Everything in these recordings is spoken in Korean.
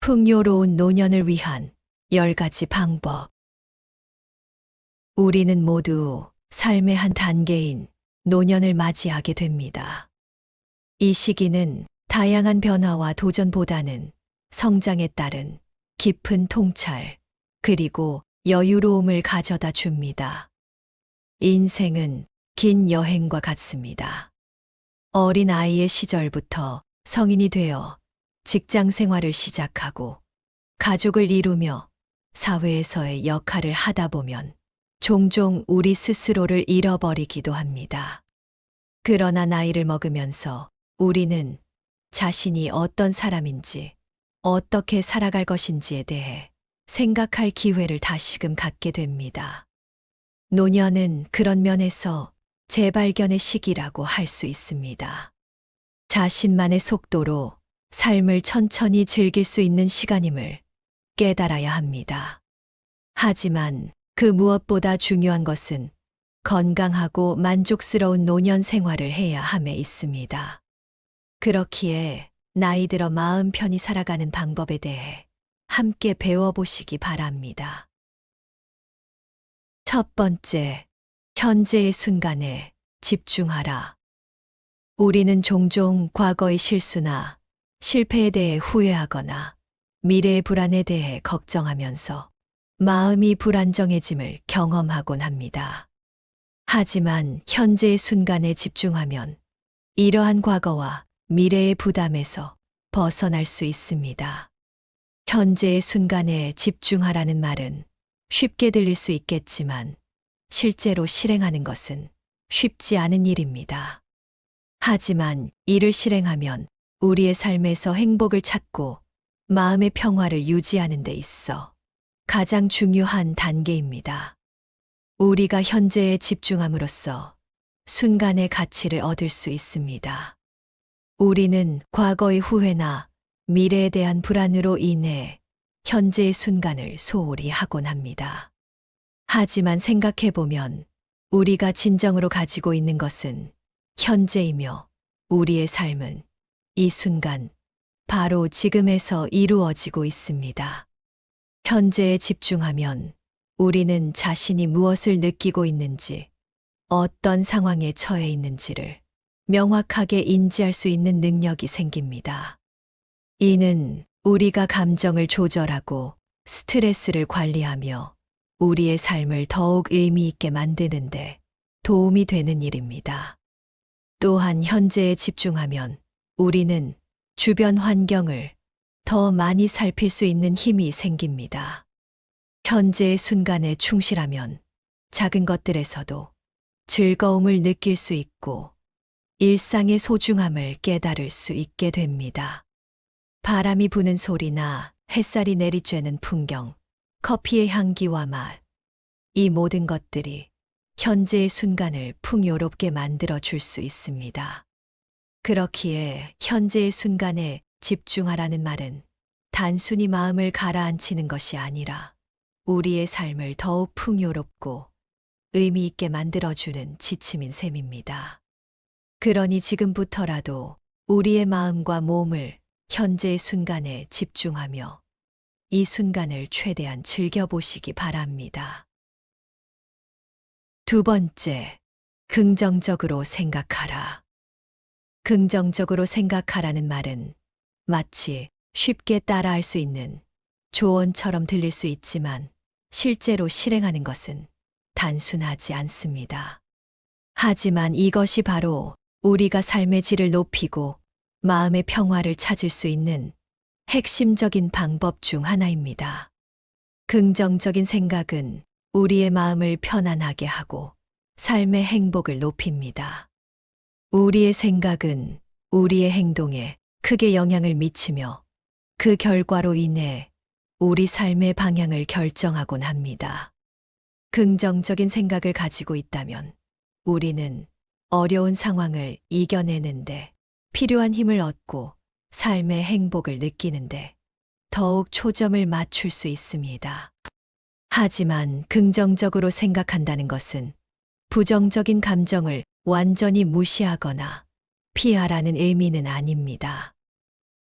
풍요로운 노년을 위한 10가지 방법. 우리는 모두 삶의 한 단계인 노년을 맞이하게 됩니다. 이 시기는 다양한 변화와 도전보다는 성장에 따른 깊은 통찰, 그리고 여유로움을 가져다 줍니다. 인생은 긴 여행과 같습니다. 어린 아이의 시절부터 성인이 되어 직장 생활을 시작하고 가족을 이루며 사회에서의 역할을 하다 보면 종종 우리 스스로를 잃어버리기도 합니다. 그러나 나이를 먹으면서 우리는 자신이 어떤 사람인지, 어떻게 살아갈 것인지에 대해 생각할 기회를 다시금 갖게 됩니다. 노년은 그런 면에서 재발견의 시기라고 할 수 있습니다. 자신만의 속도로 삶을 천천히 즐길 수 있는 시간임을 깨달아야 합니다. 하지만 그 무엇보다 중요한 것은 건강하고 만족스러운 노년 생활을 해야 함에 있습니다. 그렇기에 나이 들어 마음 편히 살아가는 방법에 대해 함께 배워보시기 바랍니다. 첫 번째, 현재의 순간에 집중하라. 우리는 종종 과거의 실수나 실패에 대해 후회하거나 미래의 불안에 대해 걱정하면서 마음이 불안정해짐을 경험하곤 합니다. 하지만 현재의 순간에 집중하면 이러한 과거와 미래의 부담에서 벗어날 수 있습니다. 현재의 순간에 집중하라는 말은 쉽게 들릴 수 있겠지만 실제로 실행하는 것은 쉽지 않은 일입니다. 하지만 이를 실행하면 우리의 삶에서 행복을 찾고 마음의 평화를 유지하는 데 있어 가장 중요한 단계입니다. 우리가 현재에 집중함으로써 순간의 가치를 얻을 수 있습니다. 우리는 과거의 후회나 미래에 대한 불안으로 인해 현재의 순간을 소홀히 하곤 합니다. 하지만 생각해보면 우리가 진정으로 가지고 있는 것은 현재이며 우리의 삶은 이 순간, 바로 지금에서 이루어지고 있습니다. 현재에 집중하면 우리는 자신이 무엇을 느끼고 있는지, 어떤 상황에 처해 있는지를 명확하게 인지할 수 있는 능력이 생깁니다. 이는 우리가 감정을 조절하고 스트레스를 관리하며 우리의 삶을 더욱 의미 있게 만드는데 도움이 되는 일입니다. 또한 현재에 집중하면 우리는 주변 환경을 더 많이 살필 수 있는 힘이 생깁니다. 현재의 순간에 충실하면 작은 것들에서도 즐거움을 느낄 수 있고 일상의 소중함을 깨달을 수 있게 됩니다. 바람이 부는 소리나 햇살이 내리쬐는 풍경, 커피의 향기와 맛, 이 모든 것들이 현재의 순간을 풍요롭게 만들어 줄 수 있습니다. 그렇기에 현재의 순간에 집중하라는 말은 단순히 마음을 가라앉히는 것이 아니라 우리의 삶을 더욱 풍요롭고 의미 있게 만들어주는 지침인 셈입니다. 그러니 지금부터라도 우리의 마음과 몸을 현재의 순간에 집중하며 이 순간을 최대한 즐겨보시기 바랍니다. 두 번째, 긍정적으로 생각하라. 긍정적으로 생각하라는 말은 마치 쉽게 따라할 수 있는 조언처럼 들릴 수 있지만 실제로 실행하는 것은 단순하지 않습니다. 하지만 이것이 바로 우리가 삶의 질을 높이고 마음의 평화를 찾을 수 있는 핵심적인 방법 중 하나입니다. 긍정적인 생각은 우리의 마음을 편안하게 하고 삶의 행복을 높입니다. 우리의 생각은 우리의 행동에 크게 영향을 미치며 그 결과로 인해 우리 삶의 방향을 결정하곤 합니다. 긍정적인 생각을 가지고 있다면 우리는 어려운 상황을 이겨내는데 필요한 힘을 얻고 삶의 행복을 느끼는데 더욱 초점을 맞출 수 있습니다. 하지만 긍정적으로 생각한다는 것은 부정적인 감정을 완전히 무시하거나 피하라는 의미는 아닙니다.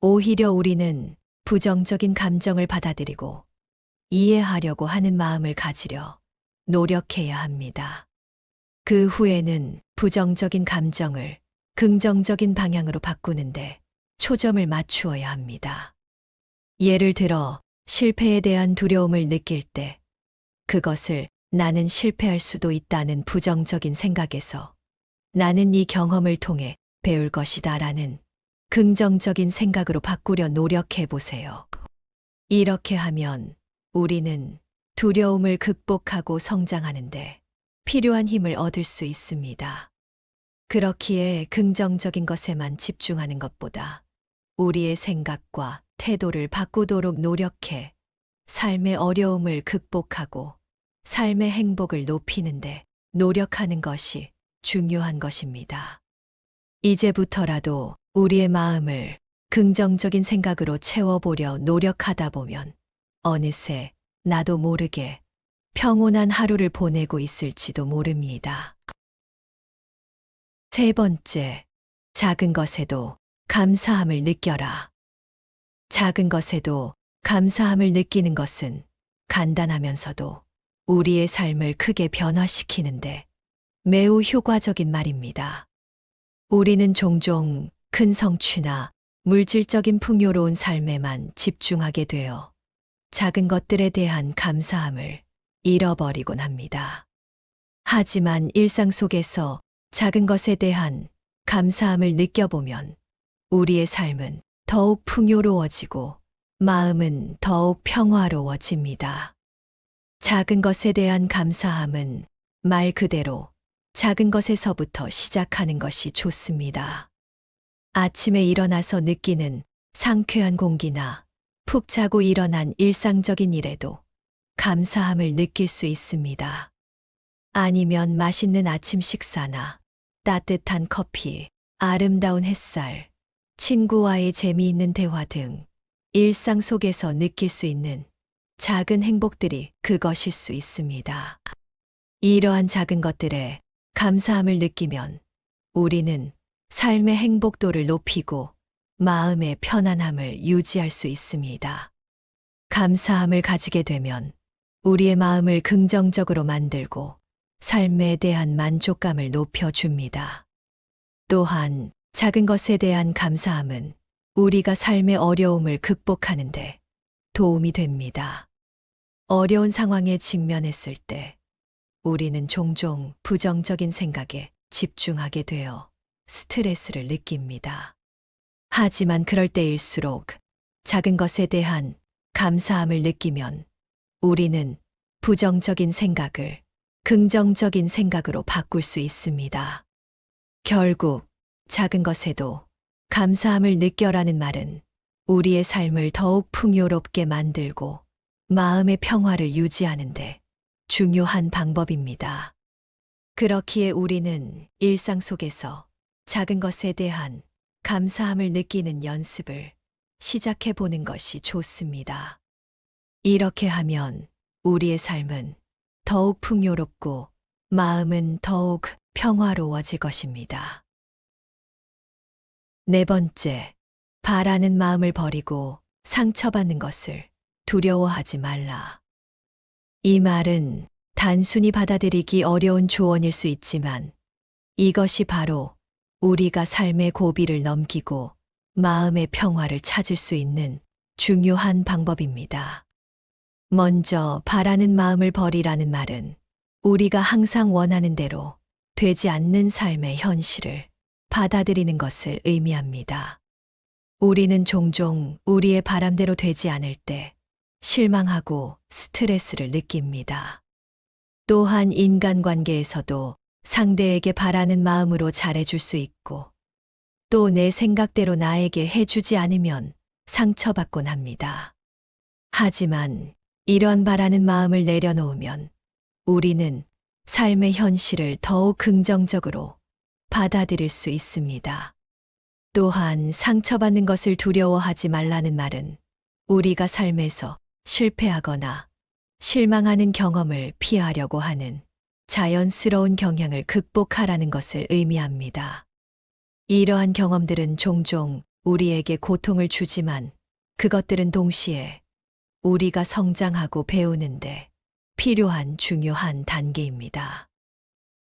오히려 우리는 부정적인 감정을 받아들이고 이해하려고 하는 마음을 가지려 노력해야 합니다. 그 후에는 부정적인 감정을 긍정적인 방향으로 바꾸는데 초점을 맞추어야 합니다. 예를 들어 실패에 대한 두려움을 느낄 때 그것을 나는 실패할 수도 있다는 부정적인 생각에서 나는 이 경험을 통해 배울 것이다 라는 긍정적인 생각으로 바꾸려 노력해 보세요. 이렇게 하면 우리는 두려움을 극복하고 성장하는데 필요한 힘을 얻을 수 있습니다. 그렇기에 긍정적인 것에만 집중하는 것보다 우리의 생각과 태도를 바꾸도록 노력해 삶의 어려움을 극복하고 삶의 행복을 높이는데 노력하는 것이 중요한 것입니다. 이제부터라도 우리의 마음을 긍정적인 생각으로 채워보려 노력하다 보면 어느새 나도 모르게 평온한 하루를 보내고 있을지도 모릅니다. 세 번째, 작은 것에도 감사함을 느껴라. 작은 것에도 감사함을 느끼는 것은 간단하면서도 우리의 삶을 크게 변화시키는데 매우 효과적인 말입니다. 우리는 종종 큰 성취나 물질적인 풍요로운 삶에만 집중하게 되어 작은 것들에 대한 감사함을 잃어버리곤 합니다. 하지만 일상 속에서 작은 것에 대한 감사함을 느껴보면 우리의 삶은 더욱 풍요로워지고 마음은 더욱 평화로워집니다. 작은 것에 대한 감사함은 말 그대로 작은 것에서부터 시작하는 것이 좋습니다. 아침에 일어나서 느끼는 상쾌한 공기나 푹 자고 일어난 일상적인 일에도 감사함을 느낄 수 있습니다. 아니면 맛있는 아침 식사나 따뜻한 커피, 아름다운 햇살, 친구와의 재미있는 대화 등 일상 속에서 느낄 수 있는 작은 행복들이 그것일 수 있습니다. 이러한 작은 것들에 감사함을 느끼면 우리는 삶의 행복도를 높이고 마음의 편안함을 유지할 수 있습니다. 감사함을 가지게 되면 우리의 마음을 긍정적으로 만들고 삶에 대한 만족감을 높여줍니다. 또한 작은 것에 대한 감사함은 우리가 삶의 어려움을 극복하는데 도움이 됩니다. 어려운 상황에 직면했을 때 우리는 종종 부정적인 생각에 집중하게 되어 스트레스를 느낍니다. 하지만 그럴 때일수록 작은 것에 대한 감사함을 느끼면 우리는 부정적인 생각을 긍정적인 생각으로 바꿀 수 있습니다. 결국 작은 것에도 감사함을 느껴라는 말은 우리의 삶을 더욱 풍요롭게 만들고 마음의 평화를 유지하는데 중요한 방법입니다. 그렇기에 우리는 일상 속에서 작은 것에 대한 감사함을 느끼는 연습을 시작해 보는 것이 좋습니다. 이렇게 하면 우리의 삶은 더욱 풍요롭고 마음은 더욱 평화로워질 것입니다. 네 번째, 바라는 마음을 버리고 상처받는 것을 두려워하지 말라. 이 말은 단순히 받아들이기 어려운 조언일 수 있지만 이것이 바로 우리가 삶의 고비를 넘기고 마음의 평화를 찾을 수 있는 중요한 방법입니다. 먼저 바라는 마음을 버리라는 말은 우리가 항상 원하는 대로 되지 않는 삶의 현실을 받아들이는 것을 의미합니다. 우리는 종종 우리의 바람대로 되지 않을 때 실망하고 스트레스를 느낍니다. 또한 인간관계에서도 상대에게 바라는 마음으로 잘해줄 수 있고 또 내 생각대로 나에게 해주지 않으면 상처받곤 합니다. 하지만 이런 바라는 마음을 내려놓으면 우리는 삶의 현실을 더욱 긍정적으로 받아들일 수 있습니다. 또한 상처받는 것을 두려워하지 말라는 말은 우리가 삶에서 실패하거나 실망하는 경험을 피하려고 하는 자연스러운 경향을 극복하라는 것을 의미합니다. 이러한 경험들은 종종 우리에게 고통을 주지만 그것들은 동시에 우리가 성장하고 배우는데 필요한 중요한 단계입니다.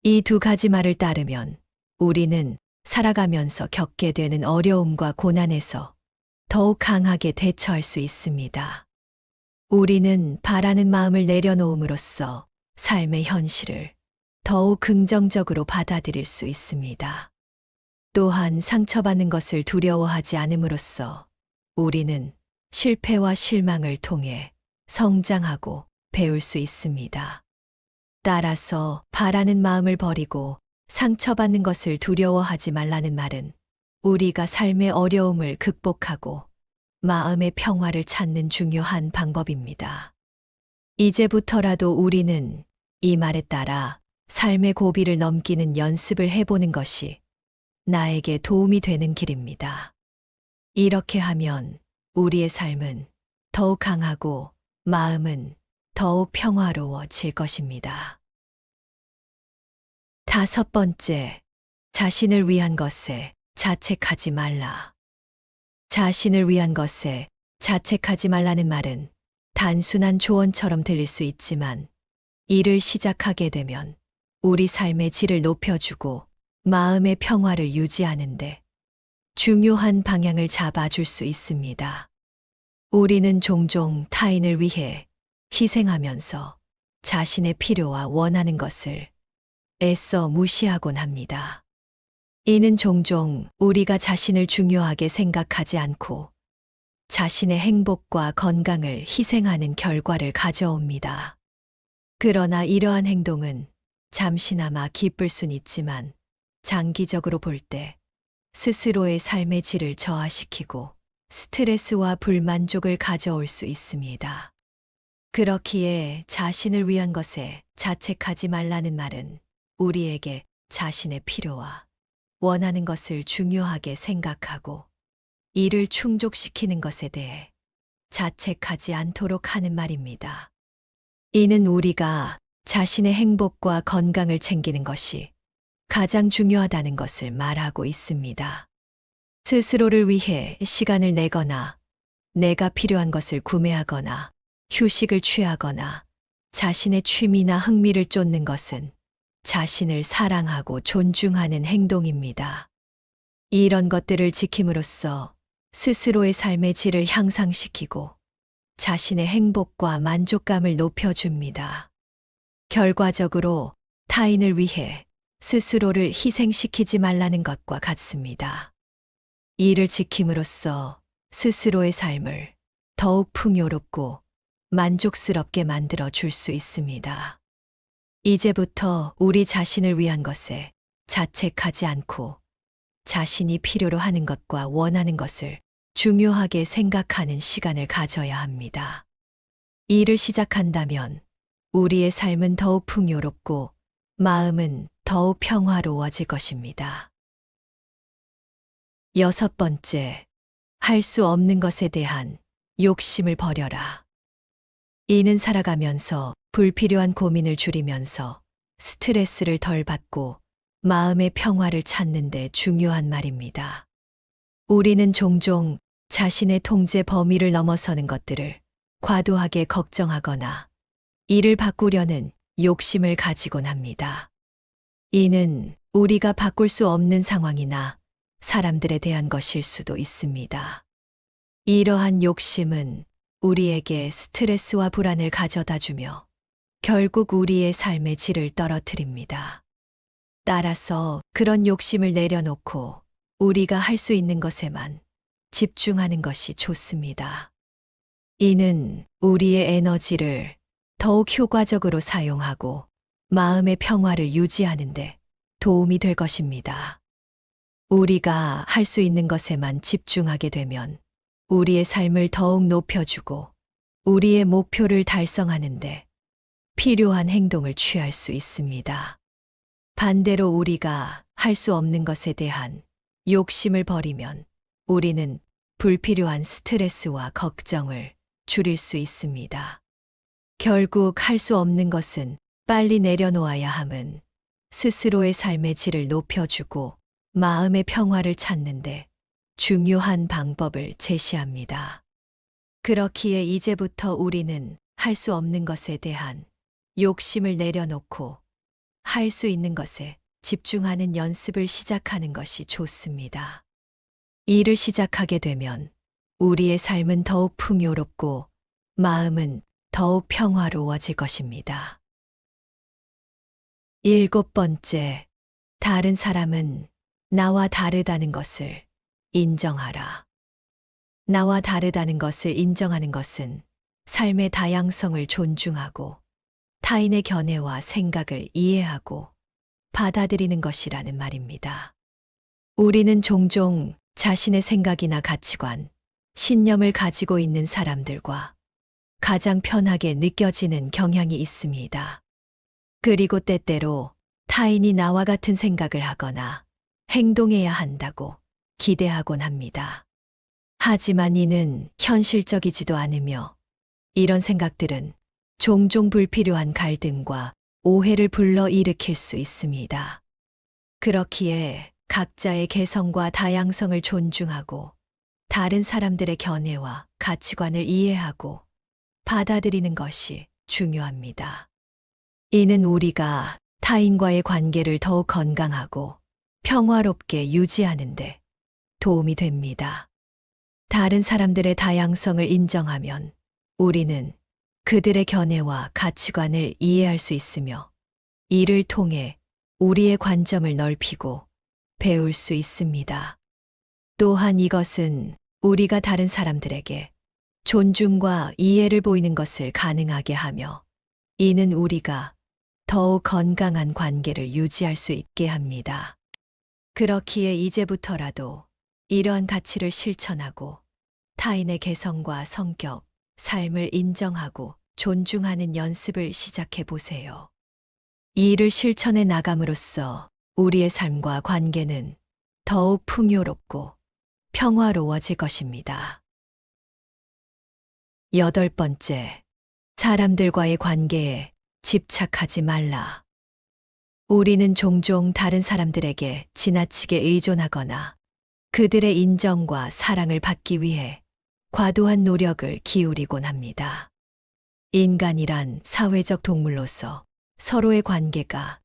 이 두 가지 말을 따르면 우리는 살아가면서 겪게 되는 어려움과 고난에서 더욱 강하게 대처할 수 있습니다. 우리는 바라는 마음을 내려놓음으로써 삶의 현실을 더욱 긍정적으로 받아들일 수 있습니다. 또한 상처받는 것을 두려워하지 않음으로써 우리는 실패와 실망을 통해 성장하고 배울 수 있습니다. 따라서 바라는 마음을 버리고 상처받는 것을 두려워하지 말라는 말은 우리가 삶의 어려움을 극복하고 마음의 평화를 찾는 중요한 방법입니다. 이제부터라도 우리는 이 말에 따라 삶의 고비를 넘기는 연습을 해보는 것이 나에게 도움이 되는 길입니다. 이렇게 하면 우리의 삶은 더욱 강하고 마음은 더욱 평화로워질 것입니다. 5번째, 자신을 위한 것에 자책하지 말라. 자신을 위한 것에 자책하지 말라는 말은 단순한 조언처럼 들릴 수 있지만 일을 시작하게 되면 우리 삶의 질을 높여주고 마음의 평화를 유지하는데 중요한 방향을 잡아줄 수 있습니다. 우리는 종종 타인을 위해 희생하면서 자신의 필요와 원하는 것을 애써 무시하곤 합니다. 이는 종종 우리가 자신을 중요하게 생각하지 않고 자신의 행복과 건강을 희생하는 결과를 가져옵니다. 그러나 이러한 행동은 잠시나마 기쁠 순 있지만 장기적으로 볼 때 스스로의 삶의 질을 저하시키고 스트레스와 불만족을 가져올 수 있습니다. 그렇기에 자신을 위한 것에 자책하지 말라는 말은 우리에게 자신의 필요와 원하는 것을 중요하게 생각하고 이를 충족시키는 것에 대해 자책하지 않도록 하는 말입니다. 이는 우리가 자신의 행복과 건강을 챙기는 것이 가장 중요하다는 것을 말하고 있습니다. 스스로를 위해 시간을 내거나 내가 필요한 것을 구매하거나 휴식을 취하거나 자신의 취미나 흥미를 쫓는 것은 자신을 사랑하고 존중하는 행동입니다. 이런 것들을 지킴으로써 스스로의 삶의 질을 향상시키고 자신의 행복과 만족감을 높여줍니다. 결과적으로 타인을 위해 스스로를 희생시키지 말라는 것과 같습니다. 이를 지킴으로써 스스로의 삶을 더욱 풍요롭고 만족스럽게 만들어 줄 수 있습니다. 이제부터 우리 자신을 위한 것에 자책하지 않고 자신이 필요로 하는 것과 원하는 것을 중요하게 생각하는 시간을 가져야 합니다. 이를 시작한다면 우리의 삶은 더욱 풍요롭고 마음은 더욱 평화로워질 것입니다. 6번째, 할 수 없는 것에 대한 욕심을 버려라. 이는 살아가면서 불필요한 고민을 줄이면서 스트레스를 덜 받고 마음의 평화를 찾는 데 중요한 말입니다. 우리는 종종 자신의 통제 범위를 넘어서는 것들을 과도하게 걱정하거나 이를 바꾸려는 욕심을 가지곤 합니다. 이는 우리가 바꿀 수 없는 상황이나 사람들에 대한 것일 수도 있습니다. 이러한 욕심은 우리에게 스트레스와 불안을 가져다 주며 결국 우리의 삶의 질을 떨어뜨립니다. 따라서 그런 욕심을 내려놓고 우리가 할 수 있는 것에만 집중하는 것이 좋습니다. 이는 우리의 에너지를 더욱 효과적으로 사용하고 마음의 평화를 유지하는데 도움이 될 것입니다. 우리가 할 수 있는 것에만 집중하게 되면 우리의 삶을 더욱 높여주고 우리의 목표를 달성하는데 필요한 행동을 취할 수 있습니다. 반대로 우리가 할 수 없는 것에 대한 욕심을 버리면 우리는 불필요한 스트레스와 걱정을 줄일 수 있습니다. 결국 할 수 없는 것은 빨리 내려놓아야 함은 스스로의 삶의 질을 높여주고 마음의 평화를 찾는데 중요한 방법을 제시합니다. 그렇기에 이제부터 우리는 할 수 없는 것에 대한 욕심을 내려놓고 할 수 있는 것에 집중하는 연습을 시작하는 것이 좋습니다. 일을 시작하게 되면 우리의 삶은 더욱 풍요롭고 마음은 더욱 평화로워질 것입니다. 7번째, 다른 사람은 나와 다르다는 것을 인정하라. 나와 다르다는 것을 인정하는 것은 삶의 다양성을 존중하고 타인의 견해와 생각을 이해하고 받아들이는 것이라는 말입니다. 우리는 종종 자신의 생각이나 가치관, 신념을 가지고 있는 사람들과 가장 편하게 느껴지는 경향이 있습니다. 그리고 때때로 타인이 나와 같은 생각을 하거나 행동해야 한다고 기대하곤 합니다. 하지만 이는 현실적이지도 않으며 이런 생각들은 종종 불필요한 갈등과 오해를 불러일으킬 수 있습니다. 그렇기에 각자의 개성과 다양성을 존중하고 다른 사람들의 견해와 가치관을 이해하고 받아들이는 것이 중요합니다. 이는 우리가 타인과의 관계를 더욱 건강하고 평화롭게 유지하는 데 도움이 됩니다. 다른 사람들의 다양성을 인정하면 우리는 그들의 견해와 가치관을 이해할 수 있으며 이를 통해 우리의 관점을 넓히고 배울 수 있습니다. 또한 이것은 우리가 다른 사람들에게 존중과 이해를 보이는 것을 가능하게 하며 이는 우리가 더욱 건강한 관계를 유지할 수 있게 합니다. 그렇기에 이제부터라도 이러한 가치를 실천하고 타인의 개성과 성격, 삶을 인정하고 존중하는 연습을 시작해 보세요. 이 일을 실천해 나감으로써 우리의 삶과 관계는 더욱 풍요롭고 평화로워질 것입니다. 8번째, 사람들과의 관계에 집착하지 말라. 우리는 종종 다른 사람들에게 지나치게 의존하거나 그들의 인정과 사랑을 받기 위해 과도한 노력을 기울이곤 합니다. 인간이란 사회적 동물로서 서로의 관계가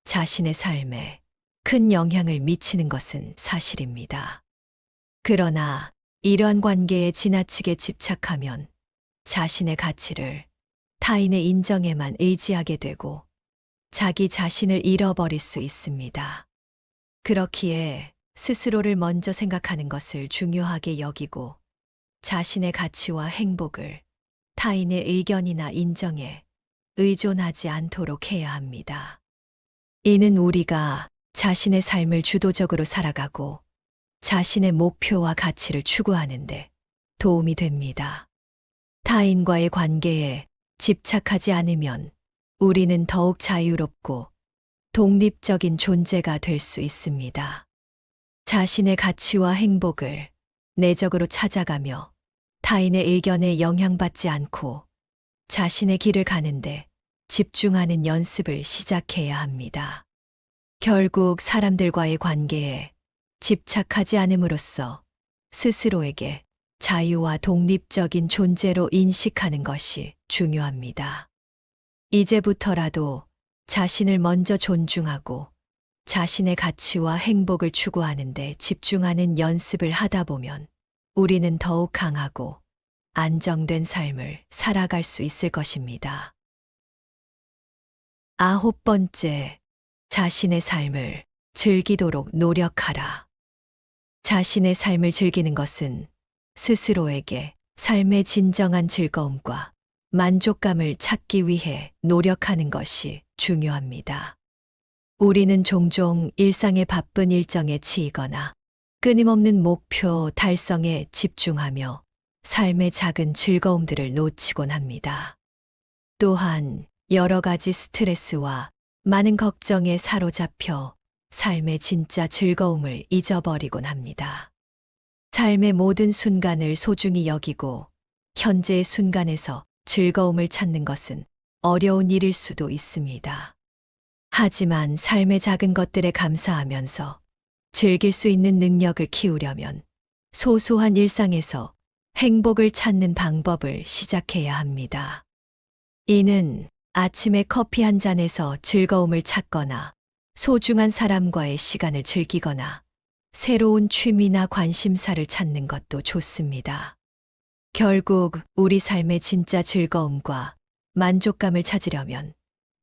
자신의 삶에 큰 영향을 미치는 것은 사실입니다. 그러나 이러한 관계에 지나치게 집착하면 자신의 가치를 타인의 인정에만 의지하게 되고 자기 자신을 잃어버릴 수 있습니다. 그렇기에 스스로를 먼저 생각하는 것을 중요하게 여기고 자신의 가치와 행복을 타인의 의견이나 인정에 의존하지 않도록 해야 합니다. 이는 우리가 자신의 삶을 주도적으로 살아가고 자신의 목표와 가치를 추구하는데 도움이 됩니다. 타인과의 관계에 집착하지 않으면 우리는 더욱 자유롭고 독립적인 존재가 될 수 있습니다. 자신의 가치와 행복을 내적으로 찾아가며 타인의 의견에 영향받지 않고 자신의 길을 가는데 집중하는 연습을 시작해야 합니다. 결국 사람들과의 관계에 집착하지 않음으로써 스스로에게 자유와 독립적인 존재로 인식하는 것이 중요합니다. 이제부터라도 자신을 먼저 존중하고 자신의 가치와 행복을 추구하는 데 집중하는 연습을 하다 보면 우리는 더욱 강하고 안정된 삶을 살아갈 수 있을 것입니다. 9번째, 자신의 삶을 즐기도록 노력하라. 자신의 삶을 즐기는 것은 스스로에게 삶의 진정한 즐거움과 만족감을 찾기 위해 노력하는 것이 중요합니다. 우리는 종종 일상의 바쁜 일정에 치이거나 끊임없는 목표 달성에 집중하며 삶의 작은 즐거움들을 놓치곤 합니다. 또한 여러 가지 스트레스와 많은 걱정에 사로잡혀 삶의 진짜 즐거움을 잊어버리곤 합니다. 삶의 모든 순간을 소중히 여기고 현재의 순간에서 즐거움을 찾는 것은 어려운 일일 수도 있습니다. 하지만 삶의 작은 것들에 감사하면서 즐길 수 있는 능력을 키우려면 소소한 일상에서 행복을 찾는 방법을 시작해야 합니다. 이는 아침에 커피 한 잔에서 즐거움을 찾거나 소중한 사람과의 시간을 즐기거나 새로운 취미나 관심사를 찾는 것도 좋습니다. 결국 우리 삶의 진짜 즐거움과 만족감을 찾으려면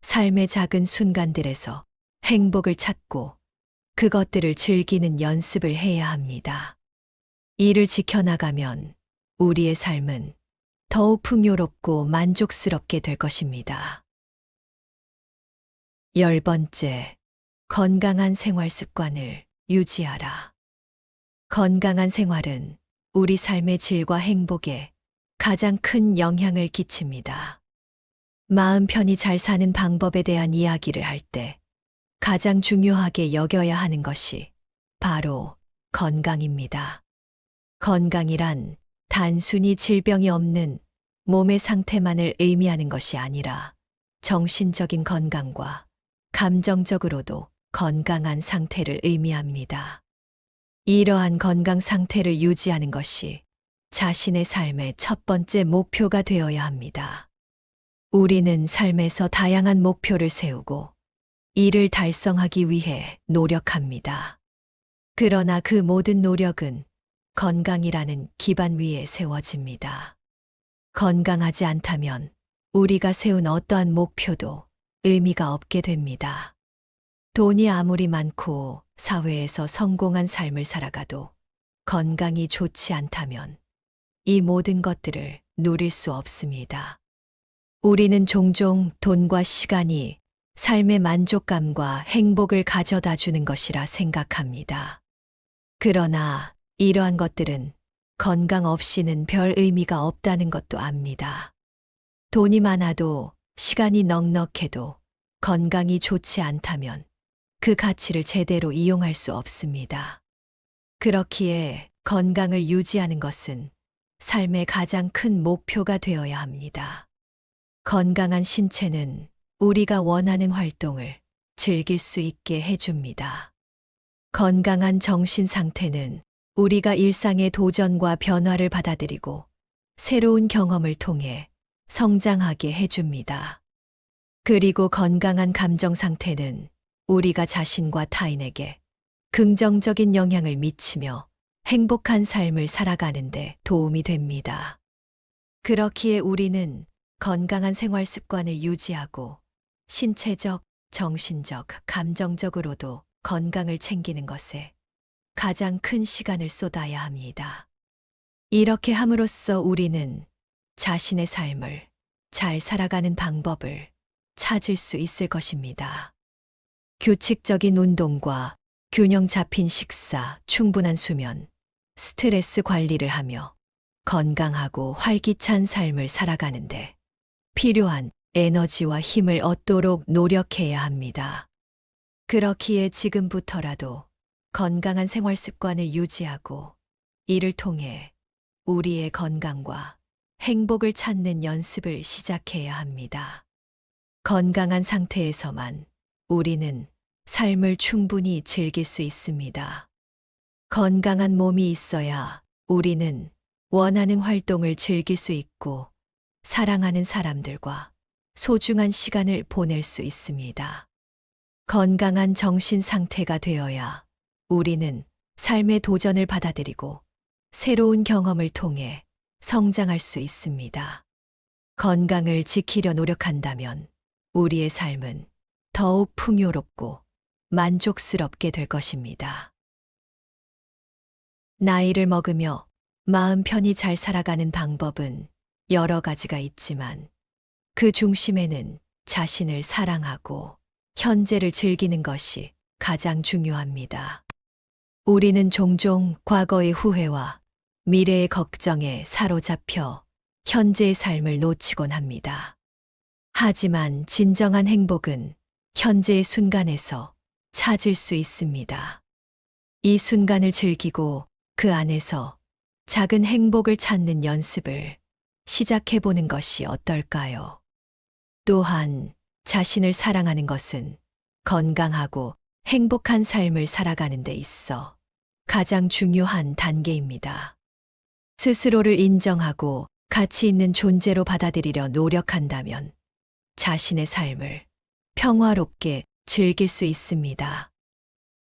삶의 작은 순간들에서 행복을 찾고 그것들을 즐기는 연습을 해야 합니다. 이를 지켜나가면 우리의 삶은 더욱 풍요롭고 만족스럽게 될 것입니다. 10번째, 건강한 생활 습관을 유지하라. 건강한 생활은 우리 삶의 질과 행복에 가장 큰 영향을 끼칩니다. 마음 편히 잘 사는 방법에 대한 이야기를 할 때 가장 중요하게 여겨야 하는 것이 바로 건강입니다. 건강이란 단순히 질병이 없는 몸의 상태만을 의미하는 것이 아니라 정신적인 건강과 감정적으로도 건강한 상태를 의미합니다. 이러한 건강 상태를 유지하는 것이 자신의 삶의 첫 번째 목표가 되어야 합니다. 우리는 삶에서 다양한 목표를 세우고 이를 달성하기 위해 노력합니다. 그러나 그 모든 노력은 건강이라는 기반 위에 세워집니다. 건강하지 않다면 우리가 세운 어떠한 목표도 의미가 없게 됩니다. 돈이 아무리 많고 사회에서 성공한 삶을 살아가도 건강이 좋지 않다면 이 모든 것들을 누릴 수 없습니다. 우리는 종종 돈과 시간이 삶의 만족감과 행복을 가져다 주는 것이라 생각합니다. 그러나 이러한 것들은 건강 없이는 별 의미가 없다는 것도 압니다. 돈이 많아도 시간이 넉넉해도 건강이 좋지 않다면 그 가치를 제대로 이용할 수 없습니다. 그렇기에 건강을 유지하는 것은 삶의 가장 큰 목표가 되어야 합니다. 건강한 신체는 우리가 원하는 활동을 즐길 수 있게 해줍니다. 건강한 정신 상태는 우리가 일상의 도전과 변화를 받아들이고 새로운 경험을 통해 성장하게 해줍니다. 그리고 건강한 감정 상태는 우리가 자신과 타인에게 긍정적인 영향을 미치며 행복한 삶을 살아가는데 도움이 됩니다. 그렇기에 우리는 건강한 생활 습관을 유지하고 신체적, 정신적, 감정적으로도 건강을 챙기는 것에 가장 큰 시간을 쏟아야 합니다. 이렇게 함으로써 우리는 자신의 삶을 잘 살아가는 방법을 찾을 수 있을 것입니다. 규칙적인 운동과 균형 잡힌 식사, 충분한 수면, 스트레스 관리를 하며 건강하고 활기찬 삶을 살아가는데 필요한 에너지와 힘을 얻도록 노력해야 합니다. 그렇기에 지금부터라도 건강한 생활 습관을 유지하고 이를 통해 우리의 건강과 행복을 찾는 연습을 시작해야 합니다. 건강한 상태에서만 우리는 삶을 충분히 즐길 수 있습니다. 건강한 몸이 있어야 우리는 원하는 활동을 즐길 수 있고 사랑하는 사람들과 소중한 시간을 보낼 수 있습니다. 건강한 정신 상태가 되어야 우리는 삶의 도전을 받아들이고 새로운 경험을 통해 성장할 수 있습니다. 건강을 지키려 노력한다면 우리의 삶은 더욱 풍요롭고 만족스럽게 될 것입니다. 나이를 먹으며 마음 편히 잘 살아가는 방법은 여러 가지가 있지만 그 중심에는 자신을 사랑하고 현재를 즐기는 것이 가장 중요합니다. 우리는 종종 과거의 후회와 미래의 걱정에 사로잡혀 현재의 삶을 놓치곤 합니다. 하지만 진정한 행복은 현재의 순간에서 찾을 수 있습니다. 이 순간을 즐기고 그 안에서 작은 행복을 찾는 연습을 시작해보는 것이 어떨까요? 또한 자신을 사랑하는 것은 건강하고 행복한 삶을 살아가는 데 있어 가장 중요한 단계입니다. 스스로를 인정하고 가치 있는 존재로 받아들이려 노력한다면 자신의 삶을 평화롭게 즐길 수 있습니다.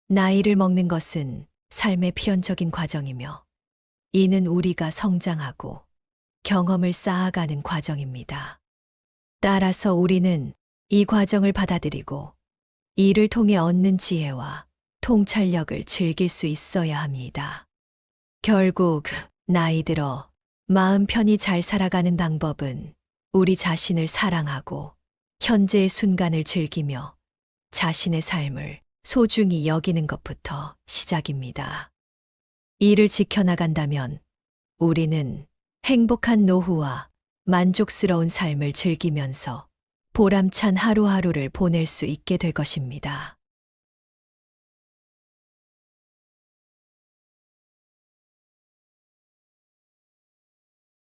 나이를 먹는 것은 삶의 필연적인 과정이며 이는 우리가 성장하고 경험을 쌓아가는 과정입니다. 따라서 우리는 이 과정을 받아들이고 이를 통해 얻는 지혜와 통찰력을 즐길 수 있어야 합니다. 결국 나이 들어 마음 편히 잘 살아가는 방법은 우리 자신을 사랑하고 현재의 순간을 즐기며 자신의 삶을 소중히 여기는 것부터 시작입니다. 이를 지켜나간다면 우리는 행복한 노후와 만족스러운 삶을 즐기면서 보람찬 하루하루를 보낼 수 있게 될 것입니다.